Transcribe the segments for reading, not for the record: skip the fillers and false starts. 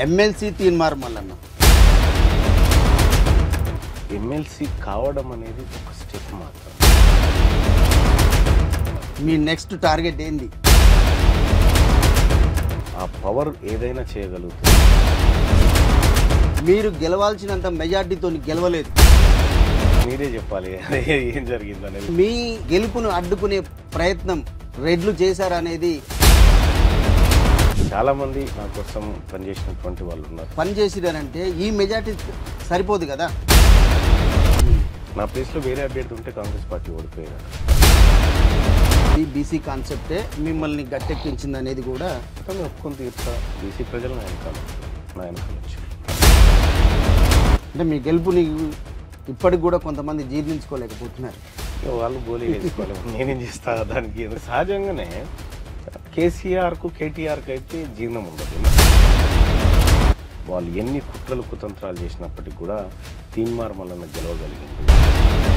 MLC Teenmar Mallanna MLC కావడం అనేది ఒక స్టెప్ మాత్రం. మీ నెక్స్ట్ టార్గెట్ ఏంది? ఆ పవర్ ఏదైనా చేయగలుగుతుంది. మీరు గెలవాల్సినంత మెజార్టీతో గెలవలేదు. మీరే చెప్పాలి అదే ఏం జరిగిందనేది. మీ గెలుపును అడ్డుకునే ప్రయత్నం రెడ్లు చేశారనేది. చాలా మంది నా కోసం పనిచేసినటువంటి వాళ్ళు ఉన్నారు. పనిచేసిరంటే ఈ మెజార్టీ సరిపోదు కదా. నా ప్లేస్లో వేరే అభ్యర్థి ఉంటే కాంగ్రెస్ పార్టీ ఓడిపోయారు. ఈ బీసీ కాన్సెప్టే మిమ్మల్ని గట్టెక్కించింది అనేది కూడా కానీ ఒప్పుకొని తీర్చా. బీసీ ప్రజలు నా వెనకాల వచ్చి అంటే మీ గెలుపుని ఇప్పటికి కూడా కొంతమంది జీర్ణించుకోలేకపోతున్నారు. వాళ్ళు గోలీ వేసుకోవాలి, నేనేం చేస్తా దానికి. సహజంగానే కేసీఆర్కు కేటీఆర్కి అయితే జీర్ణం ఉండదు. వాళ్ళు ఎన్ని కుట్రలు కుతంత్రాలు చేసినప్పటికీ కూడా తీన్మార్ మల్లన్న గెలవగలిగింది.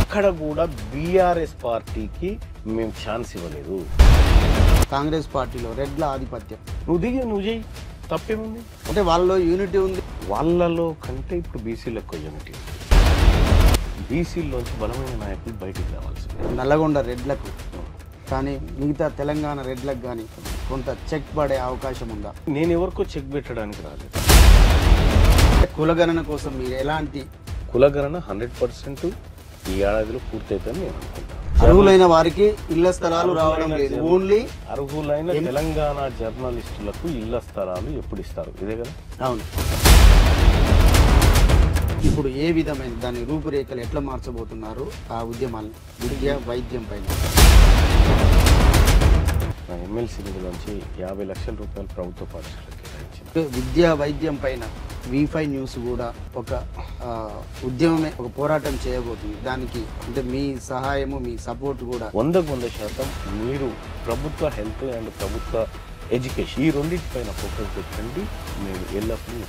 అక్కడ కూడా బీఆర్ఎస్ పార్టీకి మేము ఛాన్స్ ఇవ్వలేదు. కాంగ్రెస్ పార్టీలో రెడ్ల ఆధిపత్యం. నువ్వు చేయి, తప్పేముంది? అంటే వాళ్ళలో యూనిటీ ఉంది. వాళ్ళలో కంటే ఇప్పుడు బీసీలో ఎక్కువ యూనిటీ ఉంది. బీసీలోంచి బలమైన నాయకులు బయటికి రావాల్సింది. నల్లగొండ రెడ్లకు కానీ మిగతా తెలంగాణ రెడ్లకు కానీ కొంత చెక్ పడే అవకాశం ఉందా? నేను ఎవరికో చెక్ పెట్టడానికి రాలేదు. కులగణన కోసం మీరు ఎలాంటి కులగణన 100% ఈ ఏడాదిలో పూర్తయితే నేను అనుకుంటాను. అర్హులైన వారికి ఇళ్ల స్థలాలు రావడం లేదు. ఓన్లీ అర్హులైన తెలంగాణ జర్నలిస్టులకు ఇళ్ల స్థలాలు ఎప్పుడు ఇస్తారు? ఇదే కదా. అవును. ఇప్పుడు ఏ విధమైన దాని రూపురేఖలు ఎట్లా మార్చబోతున్నారు ఆ ఉద్యమాలు? విద్య వైద్యం పైన నా ఎమ్మెల్సీ నిధులోంచి 50 లక్షల రూపాయలు ప్రభుత్వ పాఠశాలకు కేటాయించింది. విద్యా వైద్యం పైన V5 న్యూస్ కూడా ఒక ఉద్యమమే, ఒక పోరాటం చేయబోతుంది. దానికి అంటే మీ సహాయము, మీ సపోర్ట్ కూడా 100% మీరు ప్రభుత్వ హెల్త్ అండ్ ప్రభుత్వ ఎడ్యుకేషన్ ఈ రెండింటిపైన ఫోకస్ పెట్టండి. మీరు ఎల్లప్పుడూ